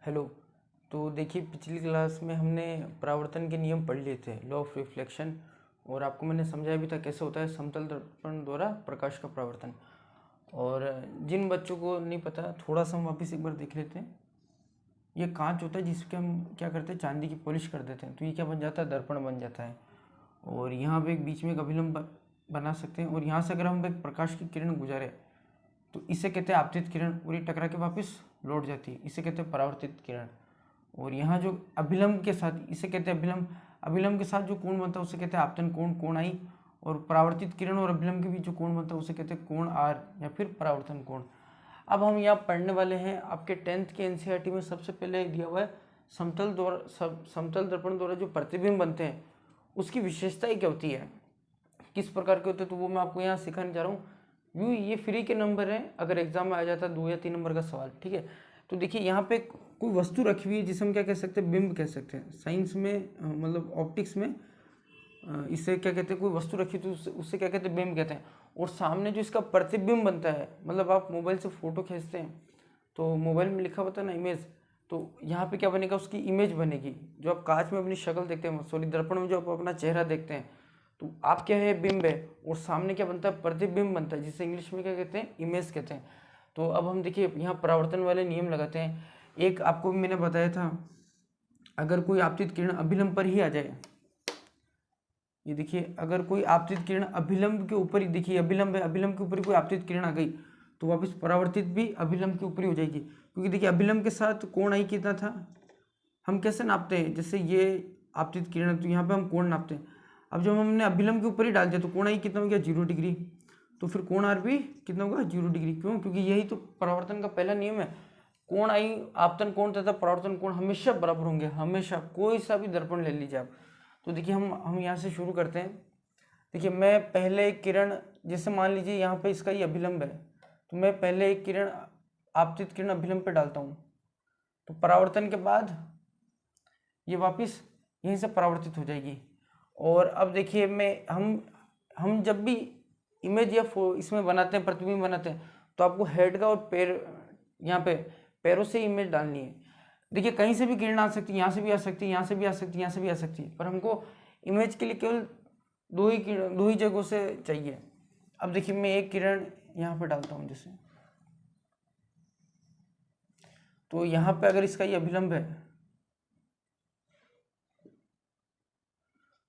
Hello. तो देखिए, पिछली क्लास में हमने परावर्तन के नियम पढ़ लिए थे, लॉ ऑफ रिफ्लेक्शन। और आपको मैंने समझाया भी था कैसे होता है समतल दर्पण द्वारा प्रकाश का परावर्तन। और जिन बच्चों को नहीं पता, थोड़ा सा हम वापस एक बार देख लेते हैं। ये कांच होता है जिसके हम क्या करते हैं, चांदी की पॉलिश कर देते हैं, तो ये क्या बन जाता है, दर्पण बन जाता है। और यहाँ पे एक बीच में एक अभिलंब बना सकते हैं, और यहाँ से अगर हम एक प्रकाश की किरण गुजारे तो इसे कहते हैं आपतित किरण, और ये टकरा के वापस लौट जाती है, इसे कहते हैं परावर्तित किरण। और यहाँ जो अभिलंब के साथ, इसे कहते हैं अभिलंब, अभिलंब के साथ जो कोण बनता है उसे कहते हैं आपतन कोण, कोण आई। और परावर्तित किरण और अभिलंब के बीच जो कोण बनता है उसे कहते हैं कोण आर या फिर परावर्तन कोण। अब हम यहाँ पढ़ने वाले हैं, आपके 10th के एनसीईआरटी में सबसे पहले दिया हुआ है समतल दर्पण द्वारा जो प्रतिबिंब बनते हैं उसकी विशेषताएं क्या होती है, किस प्रकार के होते हैं, तो वो मैं आपको यहाँ सिखाने जा रहा हूँ। यूँ ये फ्री के नंबर हैं, अगर एग्जाम में आ जाता है 2 या 3 नंबर का सवाल, ठीक है। तो देखिए, यहाँ पे कोई वस्तु रखी हुई है जिसे हम क्या कह सकते हैं, बिंब कह सकते हैं। साइंस में मतलब ऑप्टिक्स में इसे क्या कहते हैं, कोई वस्तु रखी तो उससे क्या कहते हैं, बिंब कहते हैं। और सामने जो इसका प्रतिबिंब बनता है, मतलब आप मोबाइल से फोटो खींचते हैं तो मोबाइल में लिखा होता है ना इमेज, तो यहाँ पे क्या बनेगा, उसकी इमेज बनेगी। जो आप कांच में अपनी शक्ल देखते हैं, सॉरी दर्पण में जो आप अपना चेहरा देखते हैं, तो आप क्या है, बिंब है। और सामने क्या बनता है, प्रतिबिंब बनता है, जिसे इंग्लिश में क्या कहते हैं, इमेज कहते हैं। तो अब हम देखिए यहाँ परावर्तन वाले नियम लगाते हैं। एक आपको भी मैंने बताया था, अगर कोई आपतित किरण अभिलंब पर ही आ जाए, ये देखिए, अगर कोई आपतित किरण अभिलंब के ऊपर ही, देखिए अभिलंब है, अभिलंब के ऊपर ही कोई आपतित किरण आ गई तो वापस परावर्तित भी अभिलंब के ऊपर ही हो जाएगी। क्योंकि देखिए अभिलंब के साथ कोण आई कितना था, हम कैसे नापते हैं, जैसे ये आपतित किरण तो यहाँ पे हम कोण नापते हैं। अब जब हमने अभिलंब के ऊपर ही डाल दिया तो कोण आई कितना हो गया, 0 डिग्री। तो फिर कोण आर भी कितना होगा, 0 डिग्री। क्यों? क्योंकि यही तो परावर्तन का पहला नियम है। कोण आई, आपतन कोण तथा परावर्तन कोण हमेशा बराबर होंगे, हमेशा। कोई सा भी दर्पण ले लीजिए आप। तो देखिए हम यहाँ से शुरू करते हैं। देखिए, मैं पहले एक किरण, जैसे मान लीजिए यहाँ पे इसका ये अभिलंब है, तो मैं पहले एक किरण, आपतित किरण अभिलंब पे डालता हूँ, तो परावर्तन के बाद ये वापस यहीं से परावर्तित हो जाएगी। और अब देखिए, हम जब भी इमेज या इसमें बनाते हैं, प्रतिबिंब बनाते हैं, तो आपको हेड का और पैर, यहाँ पे पैरों से इमेज डालनी है। देखिए, कहीं से भी किरण आ सकती है, यहाँ से भी आ सकती है, यहाँ से भी आ सकती है, यहाँ से भी आ सकती है, पर हमको इमेज के लिए केवल दो ही जगहों से चाहिए। अब देखिए, मैं एक किरण यहाँ पे डालता हूँ जैसे, तो यहाँ पे अगर इसका ये अभिलंब है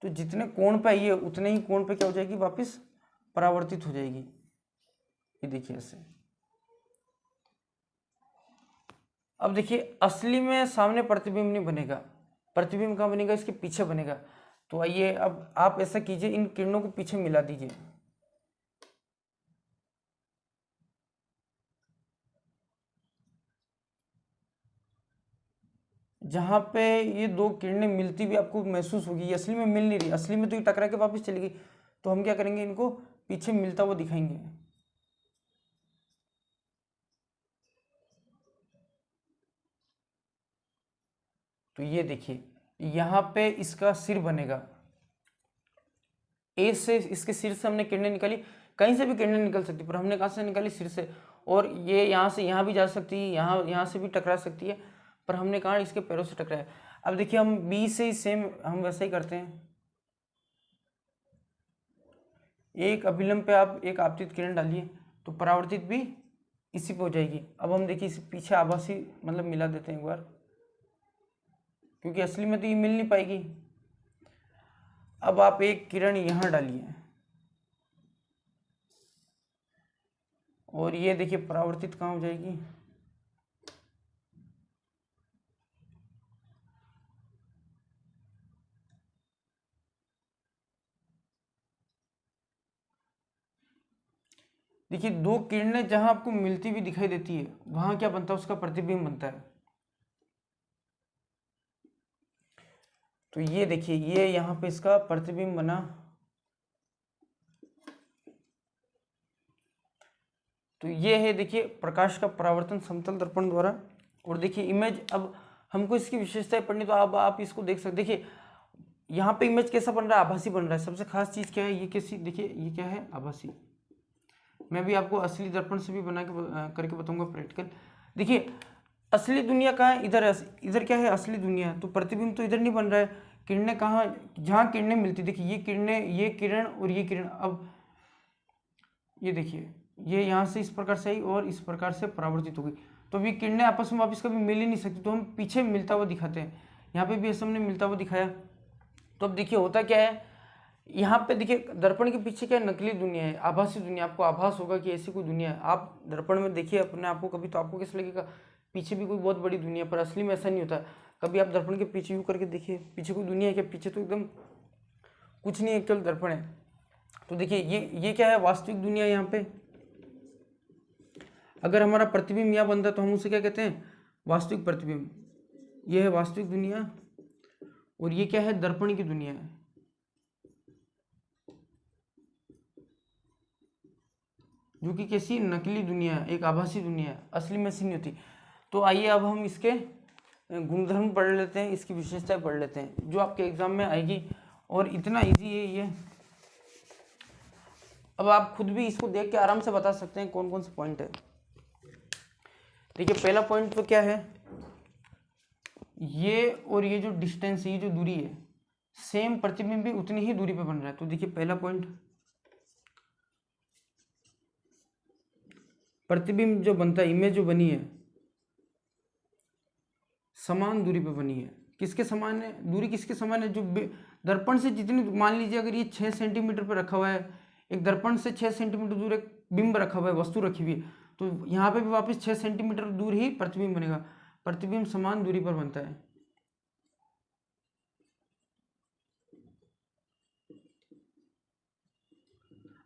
तो जितने कोण पे आई है उतने ही कोण पे क्या हो जाएगी, वापस परावर्तित हो जाएगी। ये देखिए ऐसे। अब देखिए, असली में सामने प्रतिबिंब नहीं बनेगा, प्रतिबिंब कहाँ बनेगा, इसके पीछे बनेगा। तो आइए अब आप ऐसा कीजिए, इन किरणों को पीछे मिला दीजिए। जहाँ पे ये दो किरणें मिलती भी आपको महसूस होगी, ये असली में मिल नहीं रही, असली में तो ये टकरा के वापस चली गई। तो हम क्या करेंगे, इनको पीछे मिलता हुआ दिखाएंगे। तो ये देखिए, यहाँ पे इसका सिर बनेगा, ए से इसके सिर से हमने किरणें निकाली। कहीं से भी किरणें निकल सकती, पर हमने कहाँ से निकाली, सिर से। और ये यहाँ से यहाँ भी जा सकती है, यहाँ से भी टकरा सकती है, पर हमने कहा इसके पैरों से टकराया। अब देखिए, हम बी से ही सेम हम वैसा ही करते हैं। एक अभिलंब पे आप एक आपतित किरण डालिए तो परावर्तित भी इसी पे हो जाएगी। अब हम देखिए, इस पीछे आभासी मतलब मिला देते हैं एक बार, क्योंकि असली में तो ये मिल नहीं पाएगी। अब आप एक किरण यहाँ डालिए और ये देखिए परावर्तित कहाँ हो जाएगी, देखिए दो किरणें जहां आपको मिलती हुई दिखाई देती है वहां क्या बनता है, उसका प्रतिबिंब बनता है। तो ये देखिए, ये यहाँ पे इसका प्रतिबिंब बना। तो ये है देखिए प्रकाश का परावर्तन समतल दर्पण द्वारा। और देखिए इमेज, अब हमको इसकी विशेषताएं पढ़नी, तो अब आप इसको देख सकते। देखिए यहाँ पे इमेज कैसा बन रहा है, आभासी बन रहा है। सबसे खास चीज क्या है, ये कैसी, देखिए ये क्या है, आभासी। मैं भी आपको असली दर्पण से भी बना के करके बताऊंगा प्रैक्टिकल। देखिए असली दुनिया कहाँ है, इधर इधर क्या है असली दुनिया, तो प्रतिबिंब तो इधर नहीं बन रहा है। किरणें कहाँ, जहाँ किरणें मिलती, देखिए ये किरणें, ये किरण और ये किरण, अब ये देखिए ये यहाँ से इस प्रकार से आई और इस प्रकार से परावर्तित होगी, तो अभी किरणें आपस में वापस कभी मिल ही नहीं सकती, तो हम पीछे मिलता हुआ दिखाते हैं। यहाँ पे भी ऐसे हमने मिलता हुआ दिखाया। तो अब देखिए होता क्या है, यहाँ पे देखिए दर्पण के पीछे क्या है, नकली दुनिया है, आभासी दुनिया, आपको आभास होगा कि ऐसी कोई दुनिया है। आप दर्पण में देखिए अपने आप को कभी, तो आपको कैसा लगेगा पीछे भी कोई बहुत बड़ी दुनिया, पर असली में ऐसा नहीं होता। कभी आप दर्पण के पीछे यूँ करके देखिए, पीछे कोई दुनिया है क्या, पीछे तो एकदम कुछ नहीं है, केवल दर्पण है। तो देखिए ये क्या है, वास्तविक दुनिया। यहाँ पे अगर हमारा प्रतिबिंब यहाँ बनता है तो हम उसे क्या कहते हैं, वास्तविक प्रतिबिंब। ये है वास्तविक दुनिया और ये क्या है, दर्पण की दुनिया है, जो कि कैसी नकली दुनिया है, एक आभासी दुनिया है, असली में ऐसी नहीं होती। तो आइए अब हम इसके गुणधर्म पढ़ लेते हैं, इसकी विशेषताएं पढ़ लेते हैं, जो आपके एग्जाम में आएगी, और इतना इजी है ये। अब आप खुद भी इसको देख के आराम से बता सकते हैं कौन कौन से पॉइंट है। देखिए पहला पॉइंट तो क्या है, ये और ये जो डिस्टेंस है, ये जो दूरी है, सेम प्रतिबिंब भी उतनी ही दूरी पे बन रहा है। तो देखिए पहला पॉइंट, प्रतिबिंब जो बनता है, इमेज जो बनी है, समान दूरी पे बनी है। किसके समान है, दूरी किसके समान है, जो दर्पण से जितनी, मान लीजिए अगर ये 6 सेंटीमीटर पर रखा हुआ है, एक दर्पण से 6 सेंटीमीटर दूर एक बिंब रखा हुआ है, वस्तु रखी हुई है, तो यहाँ पे भी वापस 6 सेंटीमीटर दूर ही प्रतिबिंब बनेगा। प्रतिबिंब समान दूरी पर बनता है।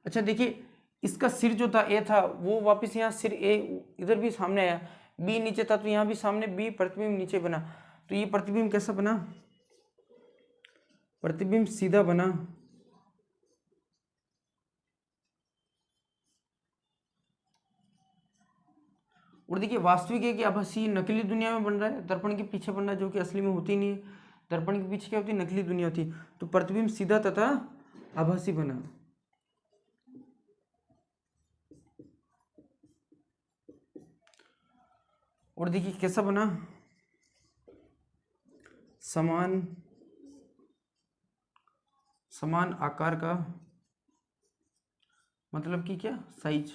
अच्छा देखिए, इसका सिर जो था ए था, वो वापस यहाँ सिर ए इधर भी सामने आया, बी नीचे था तो यहाँ भी सामने बी, प्रतिबिंब नीचे बना। तो ये प्रतिबिंब कैसा बना, प्रतिबिंब सीधा बना, और देखिए वास्तविक है कि आभासी नकली दुनिया में बन रहा है, दर्पण के पीछे बन रहा है, जो कि असली में होती नहीं है। दर्पण के पीछे क्या होती है, नकली दुनिया होती है। तो प्रतिबिंब सीधा तथा आभासी बना। और देखिए कैसा बना, समान समान आकार का, मतलब कि क्या, साइज।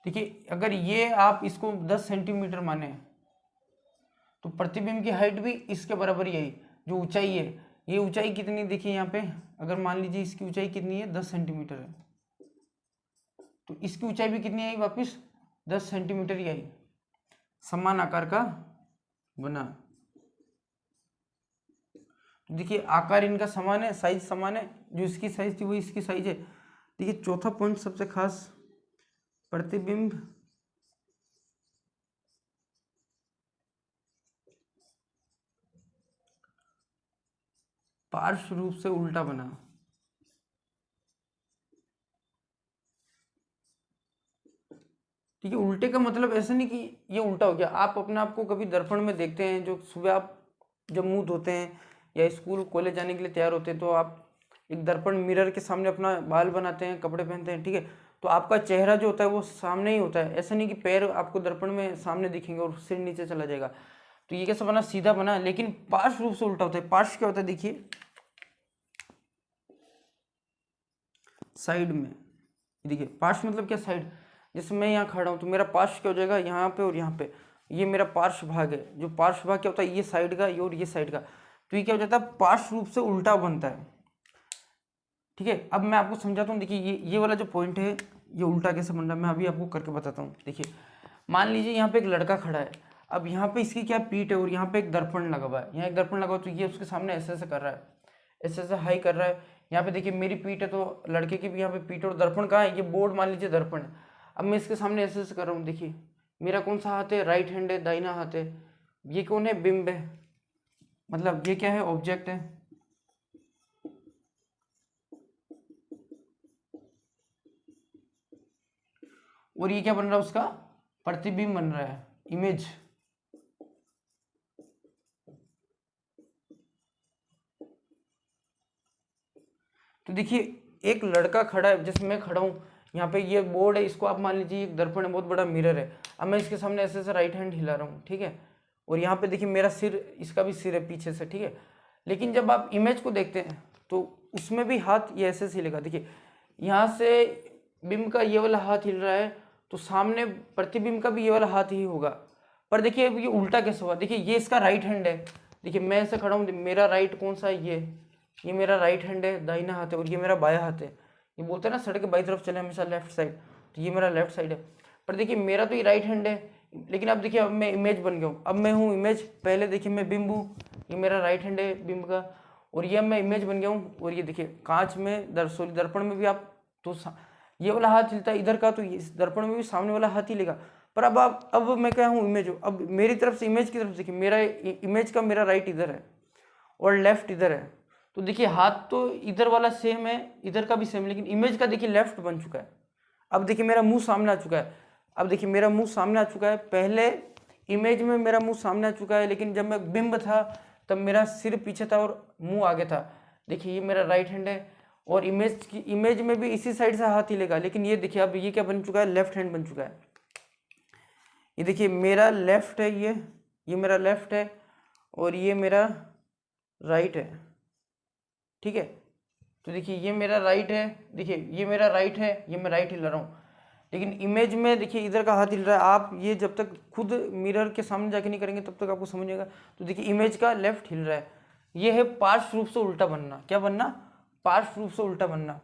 देखिए अगर ये आप इसको 10 सेंटीमीटर माने, तो प्रतिबिंब की हाइट भी इसके बराबर ही आई, जो ऊंचाई है, ये ऊंचाई कितनी, देखिए यहाँ पे अगर मान लीजिए इसकी ऊंचाई कितनी है, 10 सेंटीमीटर है, तो इसकी ऊंचाई भी कितनी आई, वापस 10 सेंटीमीटर ही आई, समान आकार का बना। तो देखिए आकार इनका समान है, साइज समान है, जो इसकी साइज थी वो इसकी साइज है। देखिए चौथा पॉइंट सबसे खास, प्रतिबिंब पार्श्व रूप से उल्टा बना। ठीक है, उल्टे का मतलब ऐसा नहीं कि ये उल्टा हो गया। आप अपने आप को कभी दर्पण में देखते हैं, जो सुबह आप जब मुंह धोते हैं या स्कूल कॉलेज जाने के लिए तैयार होते हैं, तो आप एक दर्पण मिरर के सामने अपना बाल बनाते हैं, कपड़े पहनते हैं, ठीक है, तो आपका चेहरा जो होता है वो सामने ही होता है। ऐसा नहीं कि पैर आपको दर्पण में सामने दिखेंगे और सिर नीचे चला जाएगा। तो ये कैसा बना, सीधा बना, लेकिन पार्श्व रूप से उल्टा होता है। पार्श्व क्या होता है, देखिए साइड में, देखिए पार्श्व मतलब क्या, साइड। जैसे मैं यहाँ खड़ा हूँ तो मेरा पार्श्व क्या हो जाएगा, यहाँ पे और यहाँ पे, ये मेरा पार्श्व भाग है। जो पार्श्व भाग क्या होता है, ये साइड का, ये और ये साइड का, तो ये क्या हो जाता है, पार्श्व रूप से उल्टा बनता है। ठीक है, अब मैं आपको समझाता हूँ। देखिए ये वाला जो पॉइंट है, ये उल्टा कैसे बन रहा है, मैं अभी आपको करके बताता हूँ। देखिए मान लीजिए यहाँ पे एक लड़का खड़ा है, अब यहाँ पे इसकी क्या पीठ है और यहाँ पे एक दर्पण लगा हुआ है, यहाँ एक दर्पण लगा हुआ, तो ये उसके सामने ऐसे ऐसे कर रहा है, ऐसे ऐसे हाई कर रहा है। यहाँ पे देखिए मेरी पीठ है, तो लड़के की भी यहाँ पे पीठ है, और दर्पण कहाँ है, ये बोर्ड मान लीजिए दर्पण है। अब मैं इसके सामने ऐसे ऐसे कर रहा हूँ, देखिए मेरा कौन सा हाथ है, राइट हैंड है, दाहिना हाथ है, ये कौन है, बिंब है, मतलब ये क्या है, ऑब्जेक्ट है। और ये क्या बन रहा है, उसका प्रतिबिंब बन रहा है, इमेज। तो देखिए एक लड़का खड़ा है, जैसे मैं खड़ा हूँ, यहाँ पे ये बोर्ड है, इसको आप मान लीजिए एक दर्पण है, बहुत बड़ा मिरर है। अब मैं इसके सामने ऐसे ऐसे राइट हैंड हिला रहा हूँ, ठीक है, और यहाँ पे देखिए मेरा सिर, इसका भी सिर है पीछे से, ठीक है। लेकिन जब आप इमेज को देखते हैं तो उसमें भी हाथ ये ऐसे हिलेगा। देखिए यहाँ से बिंब का ये वाला हाथ हिल रहा है, तो सामने प्रतिबिंब का भी ये वाला हाथ ही होगा। पर देखिए अब ये उल्टा कैसे हुआ, देखिए ये इसका राइट हैंड है, देखिए मैं ऐसे खड़ा हूँ, मेरा राइट कौन सा है, ये मेरा राइट हैंड है, दाहिना हाथ है, और ये मेरा बायां हाथ है। ये बोलते हैं ना सड़क के बाई तरफ चले हमेशा लेफ्ट साइड, तो ये मेरा लेफ्ट साइड है। पर देखिए मेरा तो ये राइट हैंड है, लेकिन अब देखिए अब मैं इमेज बन गया हूँ, अब मैं हूँ इमेज। पहले देखिए मैं बिंब हूँ, ये मेरा राइट हैंड है बिंब का, और ये मैं इमेज बन गया हूँ। और ये देखिए कांच में दर्पण में भी आप तो ये वाला हाथ हिलता है इधर का, तो इस दर्पण में भी सामने वाला हाथ ही लेगा। पर अब मैं क्या हूँ, इमेज हूँ। अब मेरी तरफ से इमेज की तरफ देखिए, मेरा इमेज का मेरा राइट इधर है और लेफ्ट इधर है, तो देखिए हाथ तो इधर वाला सेम है, इधर का भी सेम, लेकिन इमेज का देखिए लेफ्ट बन चुका है। अब देखिए मेरा मुंह सामने आ चुका है, अब देखिए मेरा मुंह सामने आ चुका है। पहले इमेज में मेरा मुंह सामने आ चुका है, लेकिन जब मैं बिंब था तब मेरा सिर पीछे था और मुंह आगे था। देखिए ये मेरा राइट हैंड है, और इमेज में भी इसी साइड से हाथ हिलेगा, लेकिन ये देखिए अब ये क्या बन चुका है, लेफ्ट हैंड बन चुका है। ये देखिए मेरा लेफ्ट है, ये मेरा लेफ्ट है, और ये मेरा राइट है, ठीक है। तो देखिए ये मेरा राइट है, देखिए ये मेरा राइट है, ये मैं राइट हिला रहा हूँ, लेकिन इमेज में देखिए इधर का हाथ हिल रहा है। आप ये जब तक खुद मिरर के सामने जाके नहीं करेंगे तब तक आपको समझ नहीं आएगा। तो देखिए इमेज का लेफ्ट हिल रहा है, ये है पार्श्व रूप से उल्टा बनना। क्या बनना, पार्श्व रूप से उल्टा बनना।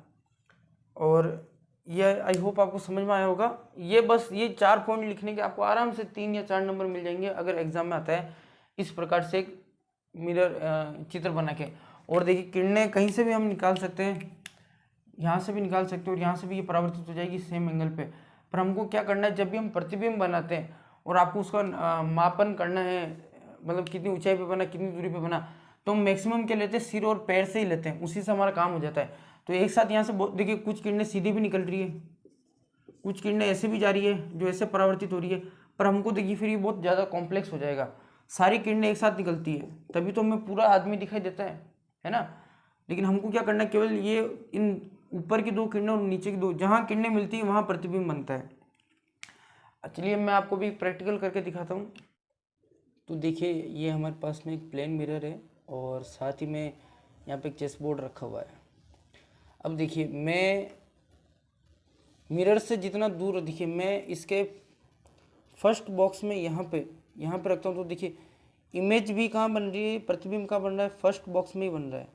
और ये आई होप आपको समझ में आया होगा। ये बस ये 4 पॉइंट लिखने के आपको आराम से 3 या 4 नंबर मिल जाएंगे अगर एग्जाम में आता है इस प्रकार से एक मिरर चित्र बना के। और देखिए किरणें कहीं से भी हम निकाल सकते हैं, यहाँ से भी निकाल सकते हैं, और यहाँ से भी ये परावर्तित हो जाएगी सेम एंगल पे। पर हमको क्या करना है, जब भी हम प्रतिबिंब बनाते हैं और आपको उसका मापन करना है, मतलब कितनी ऊंचाई पे बना, कितनी दूरी पे बना, तो हम मैक्सिमम क्या लेते हैं, सिर और पैर से ही लेते हैं, उसी से हमारा काम हो जाता है। तो एक साथ यहाँ से देखिए कुछ किरणें सीधी भी निकल रही है, कुछ किरणें ऐसे भी जा रही है जो ऐसे परावर्तित हो रही है। पर हमको देखिए फिर ये बहुत ज़्यादा कॉम्प्लेक्स हो जाएगा, सारी किरणें एक साथ निकलती है तभी तो हमें पूरा आदमी दिखाई देता है ना। लेकिन हमको क्या करना है, केवल ये इन ऊपर की 2 किरणें और नीचे की 2, जहाँ किरणें मिलती है वहाँ प्रतिबिंब बनता है। चलिए मैं आपको भी प्रैक्टिकल करके दिखाता हूँ। तो देखिए ये हमारे पास में एक प्लेन मिरर है, और साथ ही में यहाँ पे एक चेस बोर्ड रखा हुआ है। अब देखिए मैं मिरर से जितना दूर, देखिए मैं इसके फर्स्ट बॉक्स में यहाँ पे रखता हूँ, तो देखिए इमेज भी कहाँ बन रही है, प्रतिबिंब कहाँ बन रहा है, फर्स्ट बॉक्स में ही बन रहा है,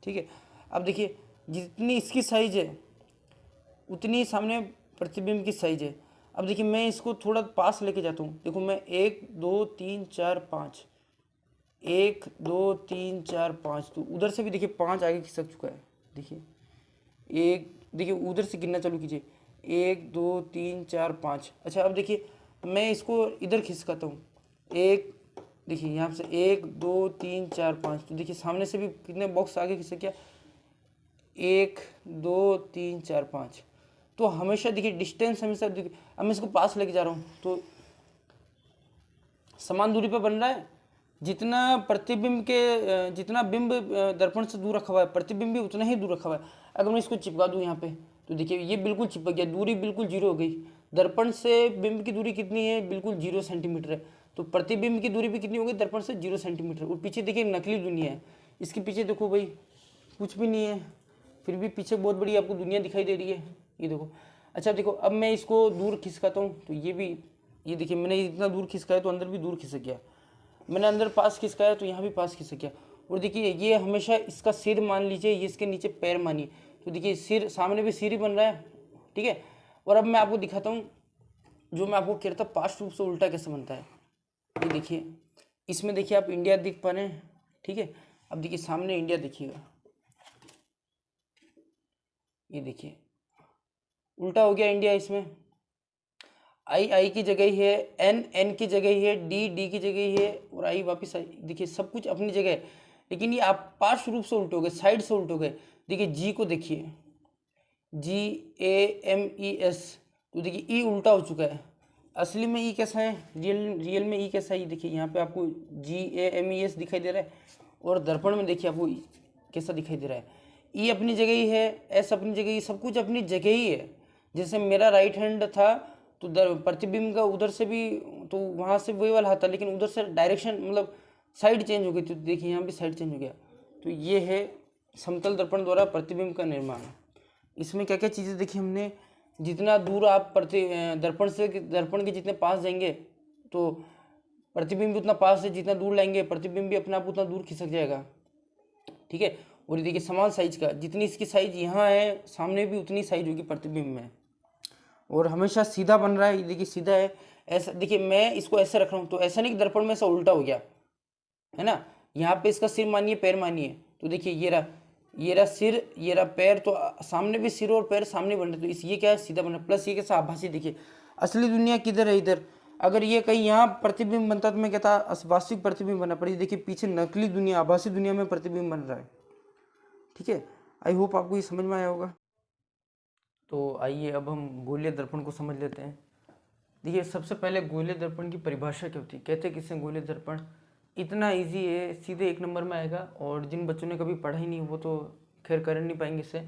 ठीक है। अब देखिए जितनी इसकी साइज है उतनी सामने प्रतिबिंब की साइज है। अब देखिए मैं इसको थोड़ा पास लेके जाता हूँ, देखो मैं 1 2 3 4 5, 1 2 3 4 5, तो उधर से भी देखिए 5 आगे खिसक चुका है। देखिए एक, देखिए उधर से गिनना चालू कीजिए, 1 2 3 4 5। अच्छा अब देखिए मैं इसको इधर खिसकाता हूँ, एक, देखिए यहाँ से 1 2 3 4 5, तो देखिए सामने से भी कितने बॉक्स आगे खिसक गया, 1 2 3 4 5। तो हमेशा देखिए डिस्टेंस हमेशा, देखिए अब मैं इसको पास लेके जा रहा हूँ तो समान दूरी पर बन रहा है। जितना प्रतिबिंब के जितना बिंब दर्पण से दूर रखा हुआ है, प्रतिबिंब भी उतना ही दूर रखा हुआ है। अगर मैं इसको चिपका दूँ यहाँ पे, तो देखिए ये बिल्कुल चिपक गया, दूरी बिल्कुल 0 हो गई। दर्पण से बिंब की दूरी कितनी है, बिल्कुल 0 सेंटीमीटर है। तो प्रतिबिंब की दूरी भी कितनी होगी, दर्पण से 0 सेंटीमीटर। और पीछे देखिए नकली दुनिया है, इसके पीछे देखो भाई कुछ भी नहीं है, फिर भी पीछे बहुत बड़ी आपको दुनिया दिखाई दे रही है, ये देखो। अच्छा देखो अब मैं इसको दूर खिसकाता हूँ, तो ये भी, ये देखिए मैंने इतना दूर खिसकाया तो अंदर भी दूर खिसक गया, मैंने अंदर पास खिसकाया तो यहाँ भी पास खिसक गया। और देखिए ये हमेशा इसका सिर मान लीजिए, ये इसके नीचे पैर मानिए, तो देखिए सिर, सामने भी सिर ही बन रहा है, ठीक है। और अब मैं आपको दिखाता हूँ जो मैं आपको कह रहा था पार्श्व रूप से उल्टा कैसे बनता है। ये देखिए इसमें देखिए आप इंडिया दिख पा रहे हैं, ठीक है। अब देखिए सामने इंडिया देखिएगा, ये देखिए उल्टा हो गया इंडिया। इसमें आई की जगह ही है, एन की जगह ही है, डी की जगह ही है, और आई वापिस आई। देखिए सब कुछ अपनी जगह है, लेकिन ये आप पार्श्व रूप से उल्टोगे, साइड से उल्टोगे। देखिए जी को देखिए, GAMES, तो देखिए ई उल्टा हो चुका है। असली में ई कैसा है, रियल में ई कैसा है, देखिए यहाँ पे आपको GAMES दिखाई दे रहा है, और दर्पण में देखिए आपको कैसा दिखाई दे रहा है। ई अपनी जगह ही है, एस अपनी जगह ही, सब कुछ अपनी जगह ही है। जैसे मेरा राइट हैंड था तो प्रतिबिंब का उधर से भी, तो वहाँ से वही वाला था, लेकिन उधर से डायरेक्शन मतलब साइड चेंज हो गई, तो देखिए यहाँ भी साइड चेंज हो गया। तो ये है समतल दर्पण द्वारा प्रतिबिंब का निर्माण। इसमें क्या क्या चीज़ें देखी हमने, जितना दूर आप दर्पण के जितने पास जाएंगे तो प्रतिबिंब भी उतना पास है, जितना दूर लाएंगे प्रतिबिंब भी अपने आप उतना दूर खिसक जाएगा। ठीक है। और ये देखिए समान साइज का, जितनी इसकी साइज यहाँ है सामने भी उतनी साइज होगी प्रतिबिंब में। और हमेशा सीधा बन रहा है, ये देखिए सीधा है। ऐसा देखिए मैं इसको ऐसे रख रहा हूँ तो ऐसा नहीं कि दर्पण में ऐसा उल्टा हो गया, है ना। यहाँ पे इसका सिर मानिए पैर मानिए, तो देखिए ये रहा सिर, ये रहा पैर, तो सामने भी सिर और पैर सामने बन रहे, तो इस ये क्या है सीधा बन रहा, प्लस ये कैसा आभासी। देखिए असली दुनिया किधर है, इधर। अगर ये कहीं यहाँ प्रतिबिंब बनता तो मैं कहता वास्तविक प्रतिबिंब बना, पर ये देखिए पीछे नकली दुनिया, आभासी दुनिया में प्रतिबिंब बन रहा है। ठीक है, आई होप आपको ये समझ में आया होगा। तो आइए अब हम गोलीय दर्पण को समझ लेते हैं। देखिए सबसे पहले गोलीय दर्पण की परिभाषा क्या होती है, कहते हैं किससे गोलीय दर्पण। इतना इजी है, सीधे 1 नंबर में आएगा, और जिन बच्चों ने कभी पढ़ा ही नहीं वो तो खैर कर नहीं पाएंगे इसे।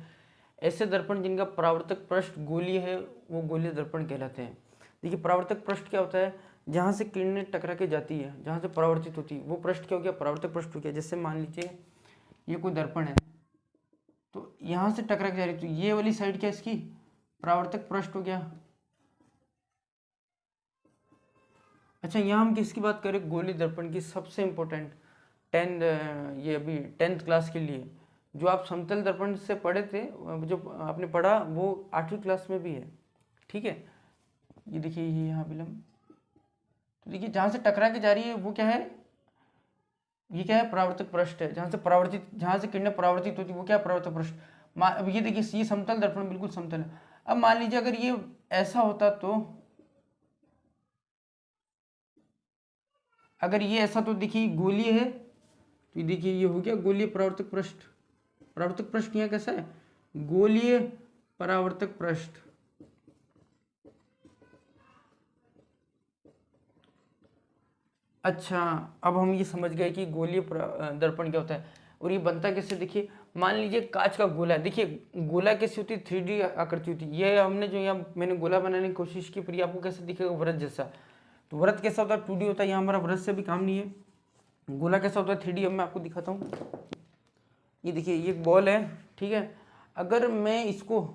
ऐसे दर्पण जिनका परावर्तक पृष्ठ गोलीय है वो गोलीय दर्पण कहलाते हैं। देखिए परावर्तक पृष्ठ क्या होता है, जहाँ से किरणें टकरा के जाती है, जहाँ से परावर्तित होती है वो पृष्ठ क्या हो गया, परावर्तक पृष्ठ हो गया। जैसे मान लीजिए ये कोई दर्पण है, तो यहाँ से टकरा के जा रही है, तो ये वाली साइड क्या इसकी परावर्तक पृष्ठ हो गया। अच्छा यहाँ हम किसकी बात करें, गोलीय दर्पण की। सबसे इम्पोर्टेंट ये अभी 10th क्लास के लिए जो आप समतल दर्पण से पढ़े थे, जो आपने पढ़ा वो 8वीं क्लास में भी है। ठीक है, ये देखिए ये यहाँ विलंब, तो देखिए जहाँ से टकरा के जा रही है वो क्या है, ये क्या है परावर्तक पृष्ठ है। जहाँ से किरणें परावर्तित होती है वो क्या है परावर्तक पृष्ठ। अब ये देखिए ये समतल दर्पण बिल्कुल समतल है। अब मान लीजिए अगर ये ऐसा होता तो, अगर ये ऐसा तो देखिए गोलीय है, तो देखिए ये हो गया गोलीय परावर्तक पृष्ठ। परावर्तक पृष्ठ यहाँ कैसा है, गोलीय परावर्तक पृष्ठ। अच्छा अब हम ये समझ गए कि गोलीय दर्पण क्या होता है और ये बनता कैसे। देखिए मान लीजिए कांच का गोला है, देखिए गोला कैसी होती है, 3D आकृति होती है। ये हमने जो यहाँ मैंने गोला बनाने की कोशिश की, पर ये आपको कैसे दिखेगा, वृत्त जैसा। तो वृत्त कैसा होता है, 2D होता है। यहाँ हमारा वृत्त से भी काम नहीं है। गोला कैसा होता है, 3D। अब मैं आपको दिखाता हूँ। ये देखिए ये एक बॉल है, ठीक है। अगर मैं इसको,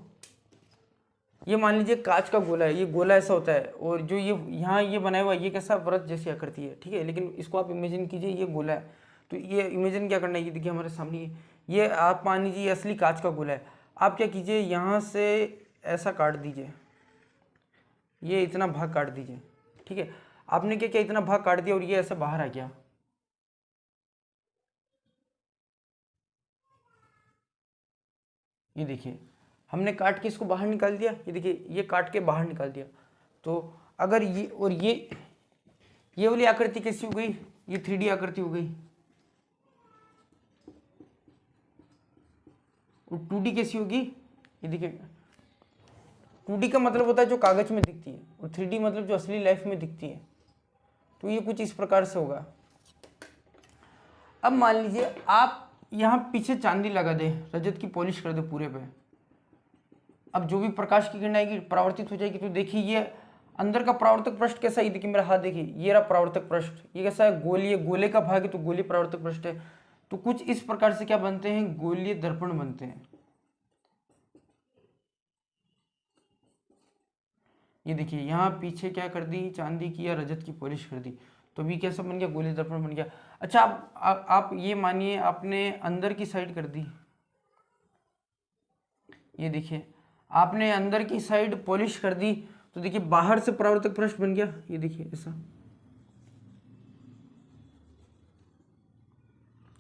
ये मान लीजिए कांच का गोला है, ये गोला ऐसा होता है, और जो ये यहाँ ये बनाया हुआ ये कैसा वृत्त जैसी आकृति है, ठीक है। लेकिन इसको आप इमेजिन कीजिए ये गोला है, तो ये इमेजिन क्या करना है, ये देखिए हमारे सामने ये आप मान लीजिए ये असली कांच का गोला है। आप क्या कीजिए, यहाँ से ऐसा काट दीजिए, ये इतना भाग काट दीजिए, ठीक है। आपने क्या किया, इतना भाग काट दिया और ये ऐसा बाहर आ गया। ये देखिए हमने काट के इसको बाहर निकाल दिया, ये देखिए ये काट के बाहर निकाल दिया। तो अगर ये और ये वाली आकृति कैसी हो गई, ये 3D आकृति हो गई। और 2D कैसी होगी, ये देखिए 2D का मतलब होता है जो कागज में दिखती है, और 3D मतलब जो असली लाइफ में दिखती है। तो ये कुछ इस प्रकार से होगा। अब मान लीजिए आप यहाँ पीछे चांदी लगा दे, रजत की पॉलिश कर दे पूरे पे। अब जो भी प्रकाश की किरण आएगी परावर्तित हो जाएगी। तो देखिए ये अंदर का परावर्तक पृष्ठ कैसा है, ये देखिए मेरा हाथ देखिए, ये रहा परावर्तक पृष्ठ। ये कैसा है, गोलीय, गोले का भाग है तो गोलीय परावर्तक पृष्ठ है। तो कुछ इस प्रकार से क्या बनते हैं, गोलीय दर्पण बनते हैं। ये देखिए यहाँ पीछे क्या कर दी, चांदी की या रजत की पॉलिश कर दी, तो भी कैसा बन गया, गोलीय दर्पण बन गया। अच्छा आप ये मानिए आपने अंदर की साइड कर दी, ये देखिए आपने अंदर की साइड पॉलिश कर दी, तो देखिए बाहर से परावर्तक पृष्ठ बन गया, ये देखिए ऐसा।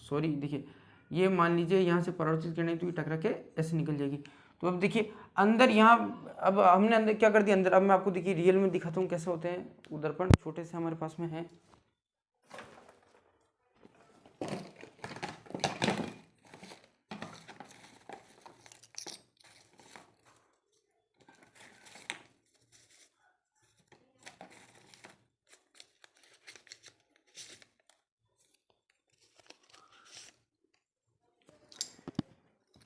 सॉरी देखिए ये मान लीजिए यहाँ से परावर्तित किरणें तो ये टकरा के ऐसे निकल जाएगी। तो अब देखिए अंदर यहाँ, अब हमने अंदर क्या कर दिया अंदर। अब मैं आपको देखिए रियल में दिखाता हूँ कैसे होते हैं वो दर्पण, छोटे से हमारे पास में है।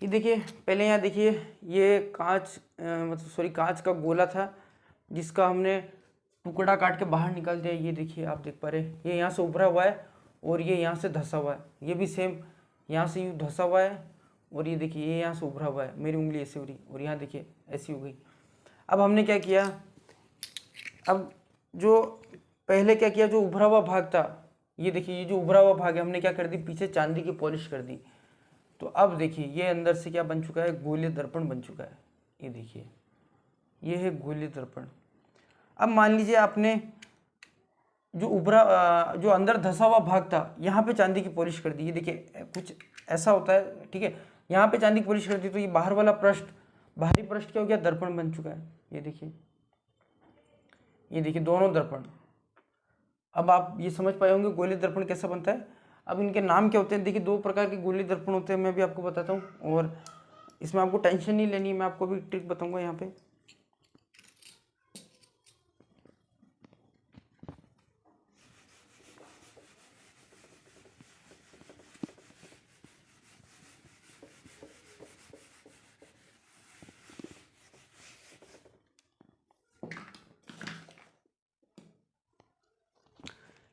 कि देखिए पहले यहाँ देखिए ये कांच मतलब सॉरी कांच का गोला था जिसका हमने टुकड़ा काट के बाहर निकाल दिया। ये देखिए आप देख पा रहे हैं ये यहाँ से उभरा हुआ है और ये यहाँ से धंसा हुआ है। ये भी सेम यहाँ से यूँ धंसा हुआ है और ये देखिए ये यहाँ से उभरा हुआ है। मेरी उंगली ऐसे हो रही और यहाँ देखिए ऐसी हो गई। अब हमने क्या किया, अब जो पहले क्या किया, जो उभरा हुआ भाग था ये देखिए, ये जो उभरा हुआ भाग है हमने क्या कर दी, पीछे चांदी की पॉलिश कर दी। तो अब देखिए ये अंदर से क्या बन चुका है, गोलीय दर्पण बन चुका है। ये देखिए ये है गोलीय दर्पण। अब मान लीजिए आपने जो जो अंदर धंसा हुआ भाग था यहाँ पे चांदी की पॉलिश कर दी। ये देखिए कुछ ऐसा होता है, ठीक है, यहाँ पे चांदी की पॉलिश कर दी तो ये बाहर वाला पृष्ठ, बाहरी पृष्ठ क्या हो गया, दर्पण बन चुका है। ये देखिए दोनों दर्पण। अब आप ये समझ पाए होंगे गोलीय दर्पण कैसा बनता है। अब इनके नाम क्या होते हैं, देखिए दो प्रकार के गोलीय दर्पण होते हैं, मैं भी आपको बताता हूँ और इसमें आपको टेंशन नहीं लेनी है, मैं आपको भी ट्रिक बताऊंगा यहाँ पे।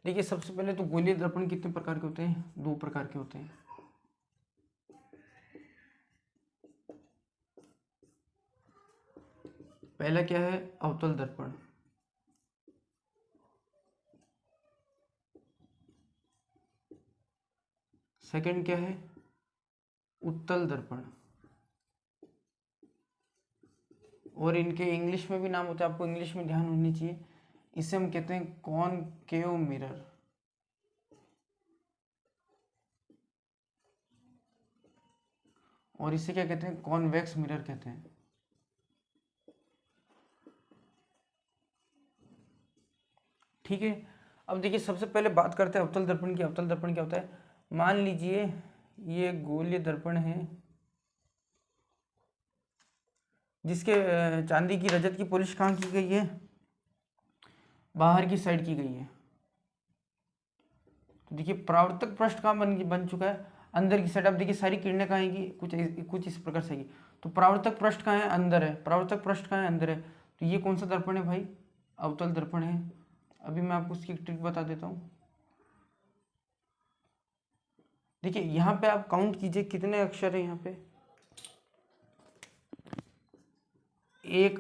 देखिए सबसे पहले तो गोलीय दर्पण कितने प्रकार के होते हैं, दो प्रकार के होते हैं। पहला क्या है, अवतल दर्पण। सेकंड क्या है, उत्तल दर्पण। और इनके इंग्लिश में भी नाम होते हैं, आपको इंग्लिश में ध्यान होनी चाहिए। इसे हम कहते हैं कॉनकेव मिरर। और इसे क्या कहते हैं, कॉन्वेक्स मिरर कहते हैं। ठीक है, अब देखिए सबसे पहले बात करते हैं अवतल दर्पण की। अवतल दर्पण क्या होता है, मान लीजिए ये गोलीय दर्पण है जिसके चांदी की रजत की पॉलिश कहाँ की गई है, बाहर की साइड की गई है। तो देखिए परावर्तक पृष्ठ कहाँ बन चुका है, अंदर की साइड। अब देखिए सारी किरणें कहाँ आएंगी, कुछ इस प्रकार से आएगी। तो परावर्तक पृष्ठ कहाँ है, अंदर है। परावर्तक पृष्ठ कहाँ है, अंदर है। तो ये कौन सा दर्पण है भाई, अवतल दर्पण है। अभी मैं आपको उसकी ट्रिक बता देता हूँ। देखिए यहाँ पे आप काउंट कीजिए कितने अक्षर है यहाँ पे, एक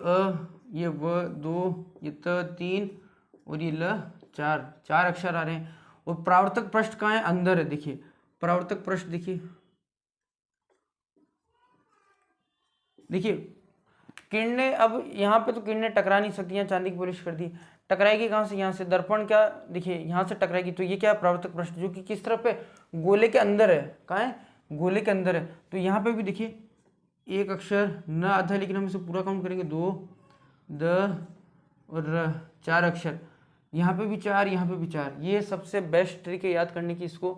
ये व, दो, ये त, तीन और ये ल, चार अक्षर आ रहे हैं। और परावर्तक पृष्ठ कहाँ है, अंदर है। देखिए परावर्तक पृष्ठ देखिए, किरणें अब यहाँ पे तो किरणें टकरा नहीं सकती, यहाँ चांदी की पॉलिश कर दी, टकराएगी कहाँ से, यहाँ से। दर्पण क्या, देखिए यहाँ से टकराएगी। तो ये क्या है, परावर्तक पृष्ठ, जो कि किस तरफ है, गोले के अंदर है। कहाँ है, गोले के अंदर है। तो यहाँ पे भी देखिए एक अक्षर न आधा, लेकिन हम इसे पूरा काउंट करेंगे, दो, द और र, चार अक्षर। यहाँ पे भी चार, यहाँ पे भी चार। ये सबसे बेस्ट ट्रिक है याद करने की इसको।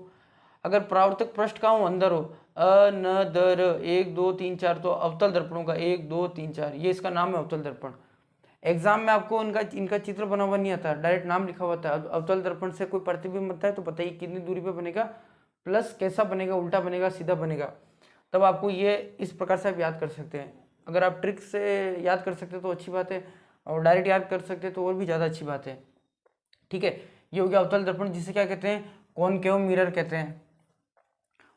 अगर परावर्तक पृष्ठ का हो, अंदर हो, अ न द र, 1 2 3 4, तो अवतल दर्पणों का 1 2 3 4, ये इसका नाम है अवतल दर्पण। एग्जाम में आपको इनका चित्र बना हुआ नहीं आता, डायरेक्ट नाम लिखा हुआ था। अवतल दर्पण से कोई प्रतिबिंब बनता है तो बताइए कितनी दूरी पे बनेगा, प्लस कैसा बनेगा, उल्टा बनेगा, सीधा बनेगा। तब आपको ये इस प्रकार से आप याद कर सकते हैं। अगर आप ट्रिक से याद कर सकते तो अच्छी बात है, और डायरेक्ट याद कर सकते तो और भी ज़्यादा अच्छी बात है। ठीक है, ये हो गया अवतल दर्पण, जिसे क्या कहते हैं, कॉनकेव मिरर कहते हैं।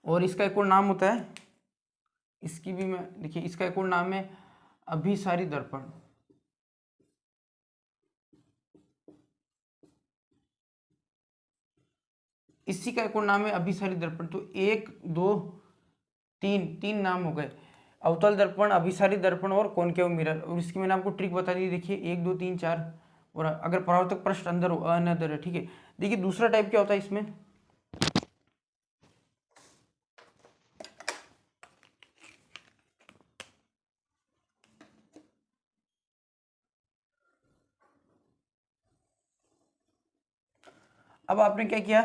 और इसका एक और नाम होता है, इसकी भी मैं देखिए, इसका एक और नाम है अभिसारी दर्पण। इसी का एक और नाम है अभिसारी दर्पण। तो 1 2 3 नाम हो गए, अवतल दर्पण, अभिसारी दर्पण और कॉनकेव मिरर। और इसकी मैंने आपको ट्रिक बता दी, देखिए 1 2 3 4। और अगर परावर्तक पृष्ठ अंदर हो, अनदर है। ठीक है, देखिए दूसरा टाइप क्या होता है इसमें, अब आपने क्या किया,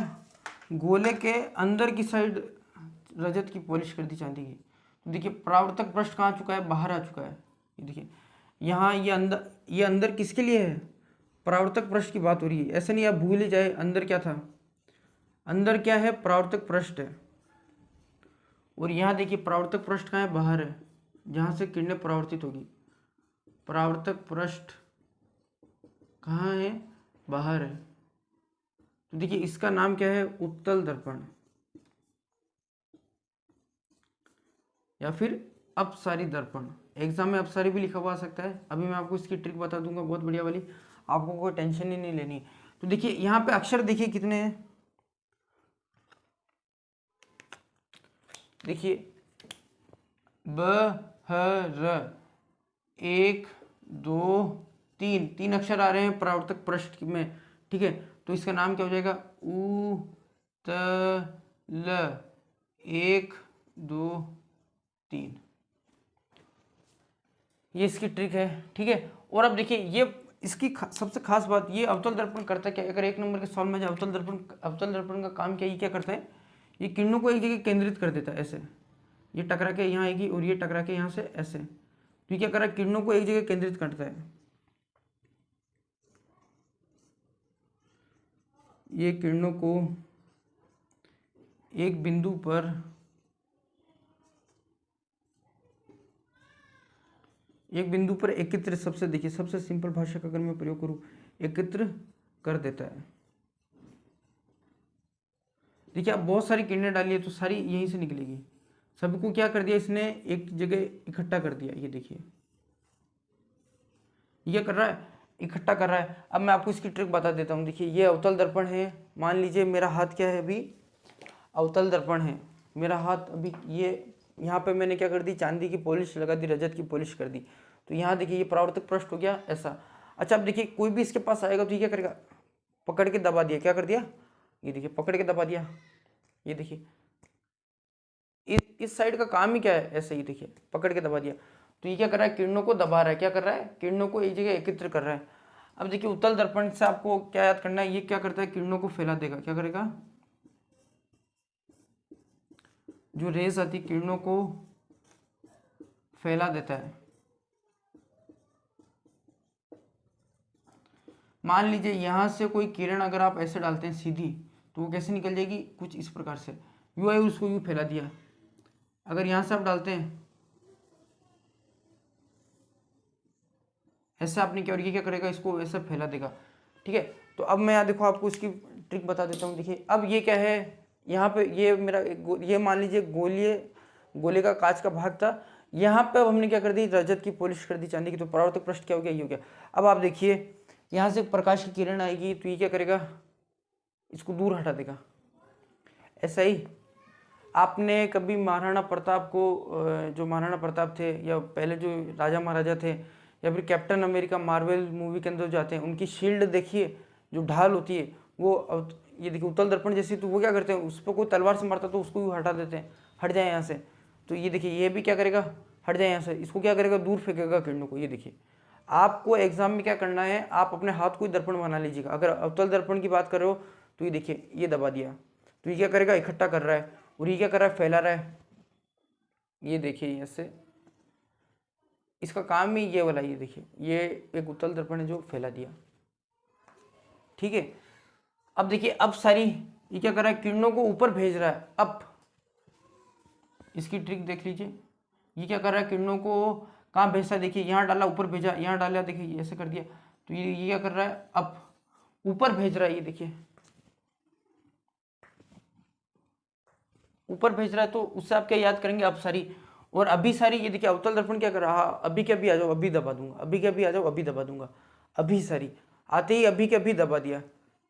गोले के अंदर की साइड रजत की पॉलिश कर दी चांदी की। तो देखिए परावर्तक पृष्ठ कहाँ आ चुका है, बाहर आ चुका है। ये देखिए यहाँ ये अंदर किसके लिए है, परावर्तक पृष्ठ की बात हो रही है। ऐसा नहीं आप भूल ही जाए अंदर क्या था, अंदर क्या है, परावर्तक पृष्ठ है। और यहाँ देखिए परावर्तक पृष्ठ कहाँ है, बाहर है, जहाँ से किरणें परावर्तित होगी। परावर्तक पृष्ठ कहाँ है, बाहर है। तो देखिए इसका नाम क्या है, उत्तल दर्पण या फिर अपसारी दर्पण। एग्जाम में अपसारी भी लिखा हुआ आ सकता है। अभी मैं आपको इसकी ट्रिक बता दूंगा बहुत बढ़िया वाली, आपको कोई टेंशन ही नहीं लेनी। तो देखिए यहाँ पे अक्षर देखिए कितने हैं, देखिए ब ह र, 1 2 3, 3 अक्षर आ रहे हैं परावर्तक पृष्ठ में, ठीक है। तो इसका नाम क्या हो जाएगा, उ त ल, 1 2 3। ये इसकी ट्रिक है, ठीक है। और अब देखिए ये इसकी सबसे खास बात, ये अवतल दर्पण करता क्या है, अगर 1 नंबर के सवाल में अवतल दर्पण का काम क्या है, ये क्या करता है, ये किरणों को एक जगह केंद्रित कर देता है ऐसे, ये टकरा के यहाँ आएगी और ये टकरा के यहाँ से ऐसे, तो ये क्या कर रहा है, किरणों को एक जगह केंद्रित करता है। ये किरणों को एक बिंदु पर एकत्र, सबसे देखिए सबसे सिंपल भाषा का अगर मैं प्रयोग करूं, एकत्र कर देता है। देखिए आप बहुत सारी किरणें डालिए तो सारी यहीं से निकलेगी, सबको क्या कर दिया इसने, एक जगह इकट्ठा कर दिया। ये देखिए ये कर रहा है, इकट्ठा कर रहा है। अब मैं आपको इसकी ट्रिक बता देता हूँ। देखिए ये अवतल दर्पण है, मान लीजिए मेरा हाथ क्या है, अभी अवतल दर्पण है मेरा हाथ, अभी ये यहाँ पे मैंने क्या कर दी, चांदी की पॉलिश लगा दी, रजत की पॉलिश कर दी। तो यहाँ देखिए ये परावर्तक पृष्ठ हो गया ऐसा। अच्छा अब देखिए कोई भी इसके पास आएगा तो ये क्या करेगा, पकड़ के दबा दिया, क्या कर दिया, ये देखिए पकड़ के दबा दिया। ये देखिए इस साइड का काम ही क्या है, ऐसे ही देखिए पकड़ के दबा दिया। तो ये क्या कर रहा है, किरणों को दबा रहा है, क्या कर रहा है, किरणों को एक जगह एकत्र कर रहा है। अब देखिए उत्तल दर्पण से आपको क्या याद करना है, ये क्या करता है, किरणों को फैला देगा, क्या करेगा, जो रेज आती किरणों को फैला देता है। मान लीजिए यहां से कोई किरण अगर आप ऐसे डालते हैं सीधी, तो वो कैसे निकल जाएगी, कुछ इस प्रकार से, यू आई उसको यू फैला दिया। अगर यहां से आप डालते हैं ऐसे आपने क्या, और ये क्या करेगा, इसको ऐसे फैला देगा, ठीक है। तो अब मैं यहाँ देखो आपको इसकी ट्रिक बता देता हूँ। देखिए अब ये क्या है, यहाँ पे ये मेरा ये मान लीजिए गोले का कांच का भाग था, यहाँ पे अब हमने क्या कर दी, रजत की पॉलिश कर दी, चांदी की। तो परावर्तक पृष्ठ क्या हो गया, ये हो गया। अब आप देखिए यहाँ से प्रकाश की किरण आएगी तो ये क्या करेगा, इसको दूर हटा देगा। ऐसा ही आपने कभी महाराणा प्रताप को, जो महाराणा प्रताप थे या पहले जो राजा महाराजा थे, या फिर कैप्टन अमेरिका मार्वल मूवी के अंदर जाते हैं, उनकी शील्ड देखिए, जो ढाल होती है वो, ये देखिए उत्तल दर्पण जैसी, तो वो क्या करते हैं, उस पर कोई तलवार से मारता तो उसको भी हटा देते हैं, हट जाए यहाँ से। तो ये देखिए ये भी क्या करेगा, हट जाए यहाँ से, इसको क्या करेगा, दूर फेंकेगा किरणों को। ये देखिए आपको एग्जाम में क्या करना है, आप अपने हाथ को ही दर्पण बना लीजिएगा। अगर अवतल दर्पण की बात कर रहे हो तो ये देखिए ये दबा दिया, तो ये क्या करेगा, इकट्ठा कर रहा है, और ये क्या कर रहा है, फैला रहा है। ये देखिए ऐसे, इसका काम ही ये वाला, ये देखिए ये एक उत्तल दर्पण है जो फैला दिया, ठीक है। अब देखिए अब सारी ये क्या कर रहा है, किरणों को ऊपर भेज रहा है। अब इसकी ट्रिक देख लीजिए, ये क्या कर रहा है, किरणों को कहाँ भेजता है, देखिए यहाँ डाला ऊपर भेजा, यहाँ डाला, देखिए ऐसे कर दिया। तो ये क्या कर रहा है, अब ऊपर भेज रहा है, ये देखिए ऊपर भेज रहा है। तो उससे आप क्या याद करेंगे, अब सारी और अभी सारी। ये देखिए अवतल दर्पण क्या कर रहा है, अभी के अभी आ जाओ, अभी दबा दूंगा, अभी के अभी आ जाओ, अभी दबा दूंगा, अभी सारी आते ही अभी के अभी दबा दिया।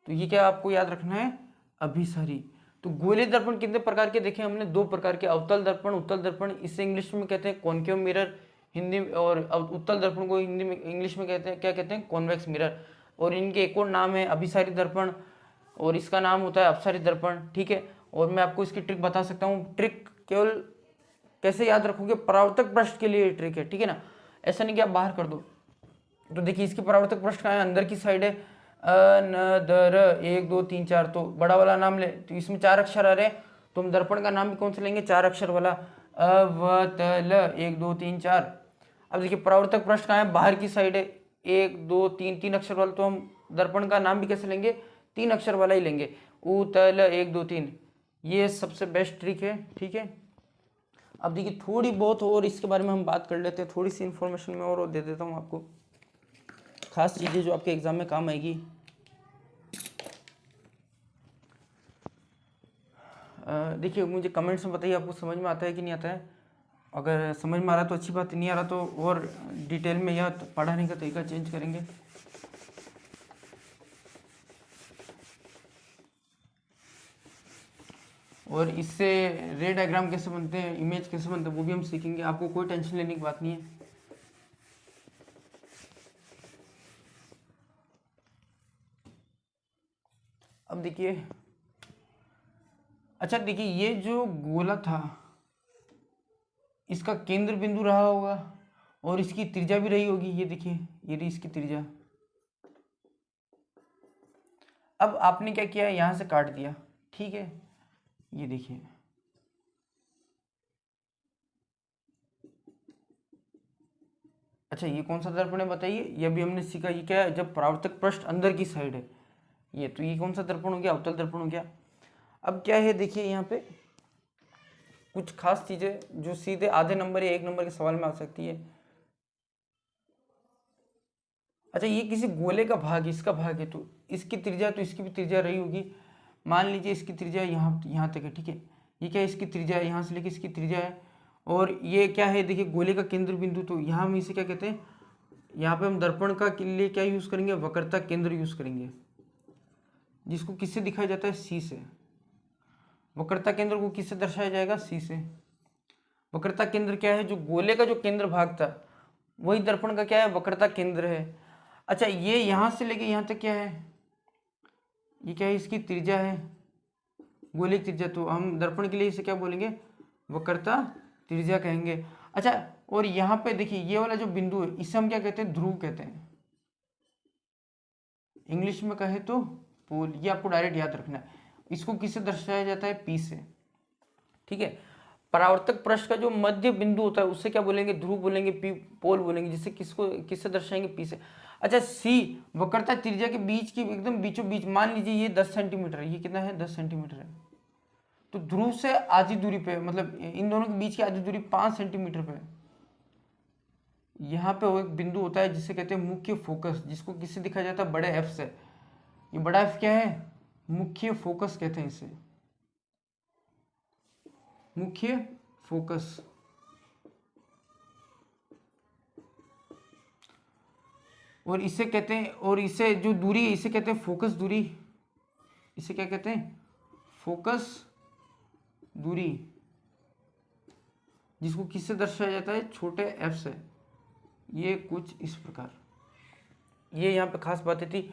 तो ये क्या आपको याद रखना है, अभी सारी। तो गोले दर्पण कितने प्रकार के देखे हमने, 2 प्रकार के, अवतल दर्पण, उत्तल दर्पण। इसे इंग्लिश में कहते हैं कॉन्केव मिरर हिंदी, और उत्तल दर्पण को हिंदी में इंग्लिश में कहते हैं, क्या कहते हैं, कॉन्वेक्स मिरर। और इनके एक और नाम है अभिसारी दर्पण, और इसका नाम होता है अपसारी दर्पण, ठीक है। और मैं आपको इसकी ट्रिक बता सकता हूँ। ट्रिक केवल कैसे याद रखोगे, परावर्तक पृष्ठ के लिए ट्रिक है, ठीक है ना। ऐसा नहीं कि आप बाहर कर दो। तो देखिए इसकी परावर्तक पृष्ठ कहाँ है, अंदर की साइड है, अ न द र 1 2 3 4। तो बड़ा वाला नाम ले, तो इसमें 4 अक्षर आ रहे हैं, तो हम दर्पण का नाम भी कौन सा लेंगे, 4 अक्षर वाला, अवतल 1 2 3 4। अब देखिए परावर्तक पृष्ठ कहाँ है, बाहर की साइड है, 1 2 3, 3 अक्षर वाला। तो हम दर्पण का नाम भी कैसे लेंगे, 3 अक्षर वाला ही लेंगे, उतल 1 2 3। ये सबसे बेस्ट ट्रिक है, ठीक है। अब देखिए थोड़ी बहुत और इसके बारे में हम बात कर लेते हैं, थोड़ी सी इन्फॉर्मेशन मैं और दे देता हूँ आपको, खास चीज़ें जो आपके एग्जाम में काम आएगी। देखिए मुझे कमेंट्स में बताइए आपको समझ में आता है कि नहीं आता है। अगर समझ में आ रहा तो अच्छी बात, नहीं आ रहा तो और डिटेल में यह पढ़ाने का तरीका चेंज करेंगे। और इससे रे डायग्राम कैसे बनते हैं, इमेज कैसे बनते हैं, वो भी हम सीखेंगे। आपको कोई टेंशन लेने की बात नहीं है। अब देखिए, अच्छा देखिए ये जो गोला था इसका केंद्र बिंदु रहा होगा और इसकी त्रिज्या भी रही होगी। ये देखिए ये रही इसकी त्रिज्या। अब आपने क्या किया, यहां से काट दिया, ठीक है। ये देखिए अच्छा ये कौन सा दर्पण है बताइए। ये भी हमने सीखा, ये क्या है, जब परावर्तक पृष्ठ अंदर की साइड है। ये तो ये कौन सा दर्पण हो गया, अवतल दर्पण हो गया। अब क्या है देखिए यहाँ पे कुछ खास चीजें जो सीधे आधे नंबर या 1 नंबर के सवाल में आ सकती है। अच्छा ये किसी गोले का भाग, इसका भाग है, तो इसकी त्रिज्या, तो इसकी भी त्रिज्या रही होगी। मान लीजिए इसकी त्रिज्या यहाँ तक है, ठीक है। ये क्या है, इसकी त्रिज्या है, यहाँ से लेके इसकी त्रिज्या है। और ये क्या है देखिए गोले का केंद्र बिंदु, तो यहाँ हम इसे क्या कहते हैं, यहाँ पे हम दर्पण का के लिए क्या यूज करेंगे, वक्रता केंद्र यूज करेंगे, जिसको किससे दिखाया जाता है, सी से। वक्रता केंद्र को किससे दर्शाया जाएगा, सी से। वक्रता केंद्र क्या है, जो गोले का जो केंद्र भाग था वही दर्पण का क्या है, वक्रता केंद्र है। अच्छा ये यहां से लेके यहां तक क्या है, ये क्या है, इसकी त्रिज्या है, गोले की त्रिज्या। तो हम दर्पण के लिए इसे क्या बोलेंगे, वक्रता त्रिज्या कहेंगे। अच्छा और यहाँ पे देखिए ये वाला जो बिंदु है इसे हम क्या कहते हैं, ध्रुव कहते हैं। इंग्लिश में कहे तो पोल। ये आपको डायरेक्ट याद रखना है। इसको किससे दर्शाया जाता है, पी से, ठीक है। परावर्तक पृष्ठ का जो मध्य बिंदु होता है उससे क्या बोलेंगे, ध्रुव बोलेंगे, पी पोल बोलेंगे, जिससे किसको किससे दर्शाएंगे, पी से। अच्छा सी वक्रता त्रिज्या के बीच की एकदम बीचों बीच, मान लीजिए ये 10 सेंटीमीटर है, ये कितना है, 10 सेंटीमीटर है। तो ध्रुव से आधी दूरी पे, मतलब इन दोनों के बीच की आधी दूरी 5 सेंटीमीटर पे यहाँ पे वो एक बिंदु होता है जिसे कहते हैं मुख्य फोकस, जिसको किससे दिखाया जाता है, बड़े एफ से। ये बड़ा एफ क्या है, मुख्य फोकस कहते हैं इसे, मुख्य फोकस। और इसे कहते हैं, और इसे जो दूरी है इसे कहते हैं फोकस दूरी। इसे क्या कहते हैं, फोकस दूरी, जिसको किससे दर्शाया जाता है, छोटे एफ से। ये कुछ इस प्रकार, ये यहाँ पे खास बातें थी।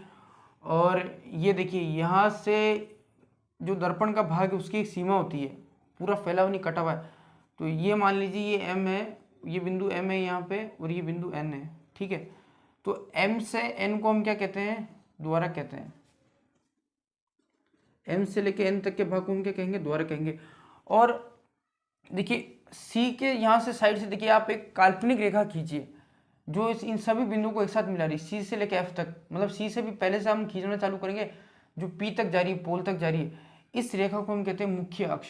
और ये देखिए यहाँ से जो दर्पण का भाग है उसकी एक सीमा होती है, पूरा फैला हुआ नहीं, कटा हुआ है। तो ये मान लीजिए ये एम है, ये बिंदु एम है यहाँ पे, और ये बिंदु एन है, ठीक है। तो एम से एन को हम क्या कहते हैं, द्वारा कहते हैं। एम से लेके एन तक के भाग को हम क्या कहेंगे, द्वारा कहेंगे। और देखिए सी के यहाँ से साइड से देखिए आप एक काल्पनिक रेखा खींचिए जो इन सभी बिंदुओं को एक साथ मिला रही, सी से लेकर एफ तक, मतलब सी से भी पहले से हम खींचना चालू करेंगे, जो पी तक जा रही है, पोल तक जा रही है। इस रेखा को हम कहते हैं मुख्य अक्ष।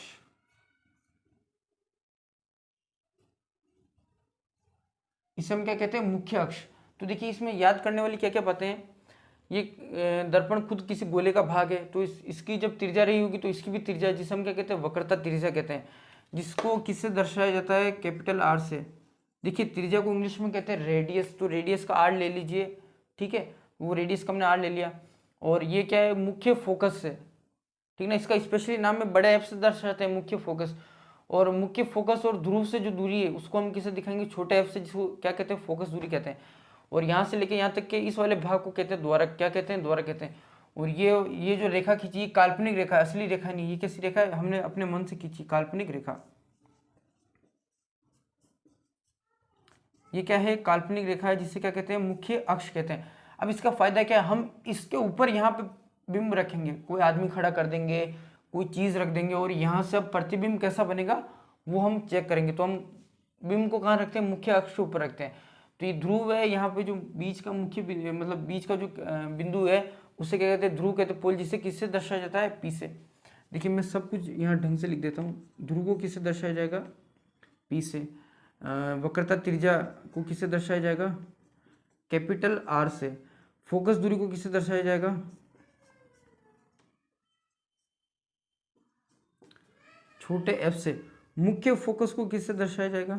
इसे हम क्या कहते हैं, मुख्य अक्ष। तो देखिए इसमें याद करने वाली क्या क्या बातें हैं। ये दर्पण खुद किसी गोले का भाग है, तो इसकी जब त्रिज्या रही होगी तो इसकी भी त्रिज्या, जिसे हम क्या कहते हैं, वक्रता त्रिज्या कहते हैं, जिसको किससे दर्शाया जाता है, कैपिटल आर से। देखिए त्रिज्या को इंग्लिश में कहते हैं रेडियस, तो रेडियस का आर ले लीजिए, ठीक है। वो रेडियस का हमने आर ले लिया। और ये क्या है, मुख्य फोकस से, ठीक ना, इसका स्पेशली नाम में बड़े एफ से दर्शाते हैं, मुख्य फोकस। और मुख्य फोकस और ध्रुव से जो दूरी है उसको हम किसे दिखाएंगे, छोटे एफ से, जिसको क्या कहते हैं, फोकस दूरी कहते हैं। और यहाँ से लेके यहाँ तक के इस वाले भाग को कहते हैं द्वारा, क्या कहते हैं, द्वारा कहते हैं। और ये जो रेखा खींची, काल्पनिक रेखा, असली रेखा नहीं। ये कैसी रेखा है, हमने अपने मन से खींची, काल्पनिक रेखा। ये क्या है, काल्पनिक रेखा है, जिसे क्या कहते हैं, मुख्य अक्ष कहते हैं। अब इसका फायदा क्या है, हम इसके ऊपर यहाँ पे बिंब रखेंगे, कोई आदमी खड़ा कर देंगे, कोई चीज रख देंगे, और यहाँ से अब प्रतिबिंब कैसा बनेगा वो हम चेक करेंगे। तो हम बिंब को कहाँ रखते हैं, मुख्य अक्ष के ऊपर रखते हैं। तो ये ध्रुव है, यहाँ पे जो बीच का मुख्य मतलब बीच का जो बिंदु है उसे क्या कहते हैं, ध्रुव कहते हैं, पोल, जिसे किससे दर्शाया जाता है, पी से। देखिए मैं सब कुछ यहाँ ढंग से लिख देता हूँ। ध्रुव को किससे दर्शाया जाएगा, P से। वक्रता त्रिज्या को किससे दर्शाया जाएगा? कैपिटल R से। फोकस दूरी को किससे दर्शाया जाएगा? छोटे f से। मुख्य फोकस को किससे दर्शाया जाएगा?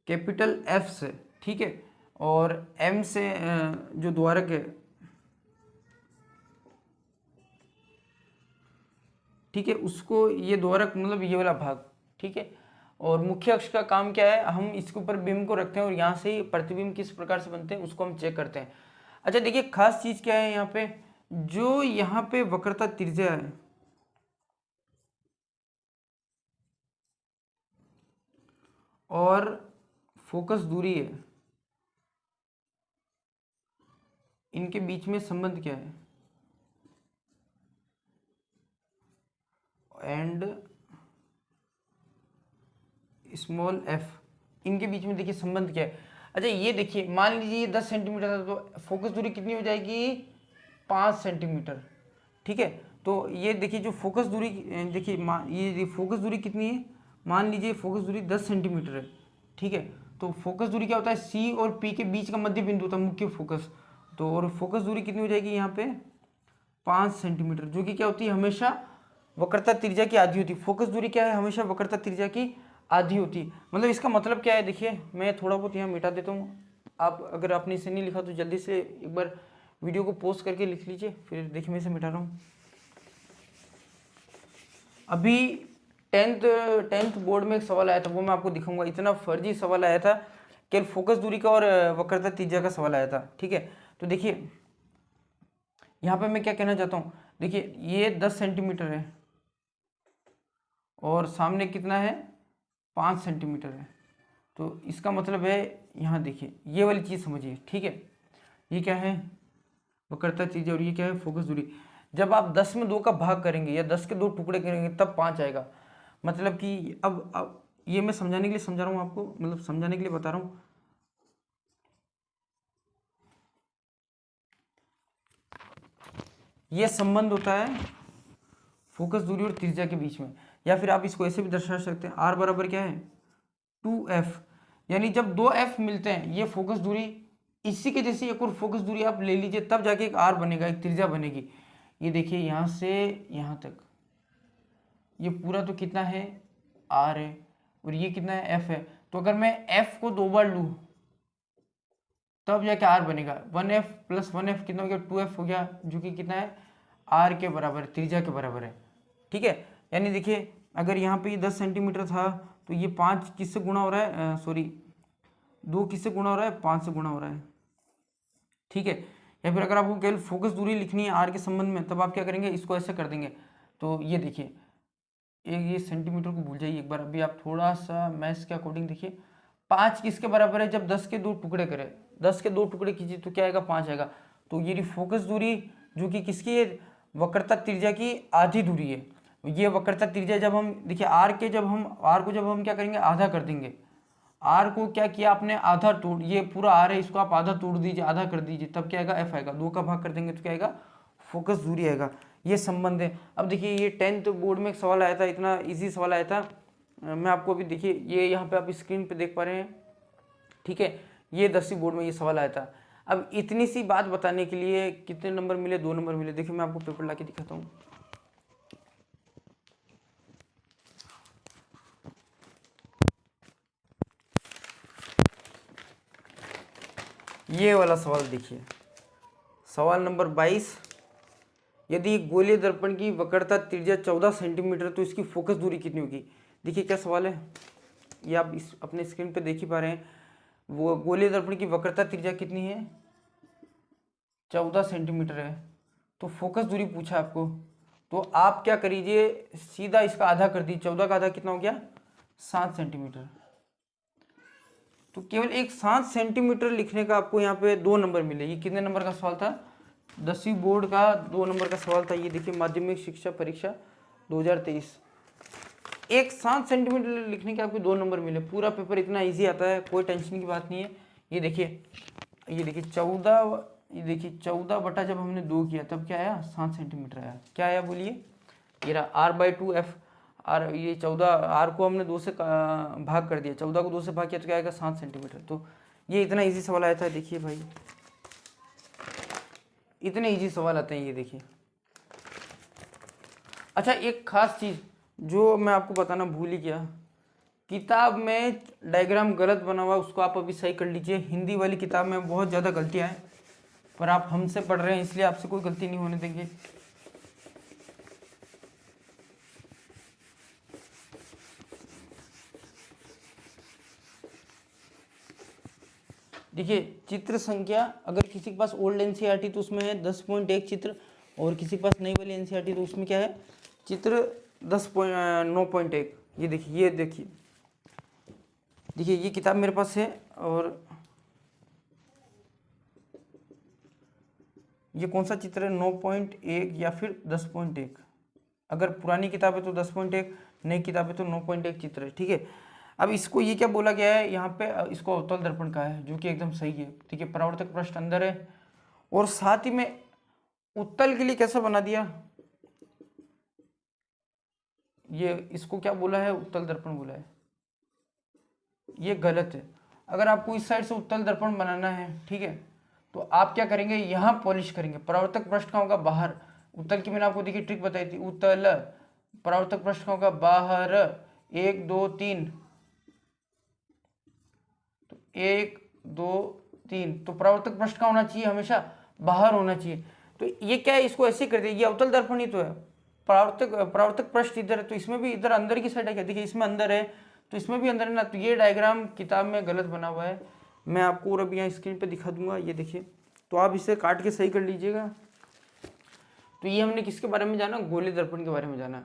कैपिटल F से, ठीक है। और M से जो द्वारक है, ठीक है, उसको ये द्वारक मतलब ये वाला भाग, ठीक है। और मुख्य अक्ष का काम क्या है? हम इसके ऊपर बिंब को रखते हैं और यहाँ से प्रतिबिंब किस प्रकार से बनते हैं उसको हम चेक करते हैं। अच्छा देखिए, खास चीज क्या है यहाँ पे, जो यहाँ पे वक्रता त्रिज्या है और फोकस दूरी है, इनके बीच में संबंध क्या है? एंड स्मॉल f, इनके बीच में देखिए संबंध क्या है। अच्छा ये देखिए, मान लीजिए ये 10 सेंटीमीटर था, तो फोकस दूरी कितनी हो जाएगी? 5 सेंटीमीटर, ठीक है। तो ये देखिए जो फोकस दूरी, देखिए ये फोकस दूरी कितनी है? मान लीजिए फोकस दूरी 10 सेंटीमीटर है, ठीक है। तो फोकस दूरी क्या होता है? C और P के बीच का मध्य बिंदु होता है मुख्य फोकस। तो और फोकस दूरी कितनी हो जाएगी यहाँ पे? 5 सेंटीमीटर, जो कि क्या होती है? हमेशा वक्रता त्रिज्या की आधी होती है। फोकस दूरी क्या है? हमेशा वक्रता त्रिज्या की आधी होती है। मतलब इसका मतलब क्या है? देखिए मैं थोड़ा बहुत यहाँ मिटा देता हूँ, आप अगर आपने इसे नहीं लिखा तो जल्दी से एक बार वीडियो को पॉज करके लिख लीजिए। फिर देखिए मैं इसे मिटा रहा हूँ। अभी टेंथ बोर्ड में एक सवाल आया था, वो मैं आपको दिखाऊंगा। इतना फर्जी सवाल आया था, केवल फोकस दूरी का और वक्रता त्रिज्या का सवाल आया था, ठीक है। तो देखिए यहाँ पे मैं क्या कहना चाहता हूँ, देखिए ये 10 सेंटीमीटर है और सामने कितना है? 5 सेंटीमीटर है। तो इसका मतलब है, यहाँ देखिए ये वाली चीज़ समझिए, ठीक है। ये क्या है? वक्रता त्रिज्या, और ये क्या है? फोकस दूरी। जब आप 10 में 2 का भाग करेंगे या 10 के 2 टुकड़े करेंगे तब 5 आएगा। मतलब कि अब ये मैं समझाने के लिए समझा रहा हूँ आपको, मतलब समझाने के लिए बता रहा हूँ। ये संबंध होता है फोकस दूरी और त्रिज्या के बीच में। या फिर आप इसको ऐसे भी दर्शा सकते हैं, R बराबर क्या है? 2f। यानी जब 2f मिलते हैं, ये फोकस दूरी, इसी के जैसी एक और फोकस दूरी आप ले लीजिए, तब जाके एक R बनेगा, एक त्रिज्या बनेगी। ये देखिए यहाँ से यहाँ तक ये पूरा तो कितना है? R है, और ये कितना है? F है। तो अगर मैं f को 2 बार लूँ तब जाके R बनेगा। 1f प्लस 1f कितना हो गया? 2f हो गया, जो कि कितना है? R के बराबर है, त्रिज्या के बराबर है, ठीक है। यानी देखिए अगर यहाँ पे ये 10 सेंटीमीटर था तो ये 5 किससे गुणा हो रहा है? सॉरी 2 किससे गुणा हो रहा है? 5 से गुणा हो रहा है, ठीक है। या फिर अगर आपको केवल फोकस दूरी लिखनी है R के संबंध में, तब आप क्या करेंगे? इसको ऐसे कर देंगे। तो ये देखिए, एक ये सेंटीमीटर को भूल जाइए एक बार, अभी आप थोड़ा सा मैथ्स के अकॉर्डिंग देखिए। 5 किसके बराबर है? जब 10 के 2 टुकड़े करें, 10 के 2 टुकड़े कीजिए तो क्या आएगा? 5 आएगा। तो ये फोकस दूरी जो कि किसकी है? वक्रता त्रिज्या की आधी दूरी है। ये वक्रता त्रिज्या जब हम देखिए R को जब हम क्या करेंगे? आधा कर देंगे। R को क्या किया आपने? आधा तोड़, ये पूरा R है, इसको आप आधा तोड़ दीजिए, आधा कर दीजिए, तब क्या आएगा? F आएगा। 2 का भाग कर देंगे तो क्या आएगा? फोकस दूरी आएगा। ये संबंध है। अब देखिए ये 10th बोर्ड में एक सवाल आया था, इतना इजी सवाल आया था। मैं आपको अभी देखिए, ये यहाँ पे आप स्क्रीन पे देख पा रहे हैं, ठीक है। ये 10वीं बोर्ड में ये सवाल आया था। अब इतनी सी बात बताने के लिए कितने नंबर मिले? 2 नंबर मिले। देखिए मैं आपको पेपर ला के दिखाता हूँ। ये वाला सवाल देखिए, सवाल नंबर 22। यदि गोलीय दर्पण की वक्रता त्रिज्या 14 सेंटीमीटर तो इसकी फोकस दूरी कितनी होगी? देखिए क्या सवाल है, ये आप इस अपने स्क्रीन पे देख ही पा रहे हैं। वो गोलीय दर्पण की वक्रता त्रिज्या कितनी है? 14 सेंटीमीटर है। तो फोकस दूरी पूछा आपको, तो आप क्या करिए? सीधा इसका आधा कर दीजिए। 14 का आधा कितना हो गया? 7 सेंटीमीटर। तो केवल एक 7 सेंटीमीटर लिखने का आपको यहाँ पे 2 नंबर मिले। ये कितने नंबर का सवाल था? 10वीं बोर्ड का 2 नंबर का सवाल था। ये देखिए माध्यमिक शिक्षा परीक्षा 2023। एक 7 सेंटीमीटर लिखने के आपको 2 नंबर मिले। पूरा पेपर इतना इजी आता है, कोई टेंशन की बात नहीं है। ये देखिए 14 बटा जब हमने 2 किया तब क्या आया? 7 सेंटीमीटर आया। क्या आया बोलिए? ये रहा r/2f। आर, ये 14, आर को हमने 2 से भाग कर दिया, 14 को 2 से भाग किया तो क्या आएगा 7 सेंटीमीटर। तो ये इतना इजी सवाल आया था। देखिए भाई इतने इजी सवाल आते हैं ये, देखिए। अच्छा, एक खास चीज़ जो मैं आपको बताना भूल ही गया, किताब में डायग्राम गलत बना हुआ है, उसको आप अभी सही कर लीजिए। हिंदी वाली किताब में बहुत ज़्यादा गलतियाँ हैं, पर आप हमसे पढ़ रहे हैं इसलिए आपसे कोई गलती नहीं होने देंगे। देखिए चित्र संख्या, अगर किसी के पास ओल्ड एनसीईआरटी तो उसमें है 10.1 चित्र, और किसी के पास नई वाली एनसीईआरटी तो उसमें क्या है चित्र 9.1। ये देखिए देखिए ये किताब मेरे पास है, और ये कौन सा चित्र है 9.1 या फिर 10.1। अगर पुरानी किताब है तो 10.1, नई किताब है तो 9.1 चित्र है, ठीक है। अब इसको ये क्या बोला गया है यहाँ पे, इसको अवतल दर्पण का है, जो कि एकदम सही है। ठीक है, परावर्तक पृष्ठ अंदर है, और साथ ही में उत्तल के लिए कैसा बना दिया, ये इसको क्या बोला है उत्तल दर्पण बोला है, ये गलत है। अगर आपको इस साइड से उत्तल दर्पण बनाना है, ठीक है, तो आप क्या करेंगे, यहाँ पॉलिश करेंगे। परावर्तक पृष्ठ का होगा बाहर, उत्तल की मैंने आपको देखिए ट्रिक बताई थी, उत्तल परावर्तक पृष्ठ का होगा बाहर, 1 2 3, तो 1 2 3, तो परावर्तक पृष्ठ का होना चाहिए हमेशा बाहर होना चाहिए। तो ये क्या है, इसको ऐसे कर दिया, ये अवतल दर्पण ही तो है। परावर्तक पृष्ठ इधर है, तो इसमें भी इधर अंदर की साइड है क्या, देखिए इसमें अंदर है तो इसमें भी अंदर है ना। तो ये डायग्राम किताब में गलत बना हुआ है, मैं आपको और अभी यहाँ स्क्रीन पे दिखा दूंगा, ये देखिए। तो आप इसे काट के सही कर लीजिएगा। तो ये हमने किसके बारे में जाना, गोले दर्पण के बारे में जाना।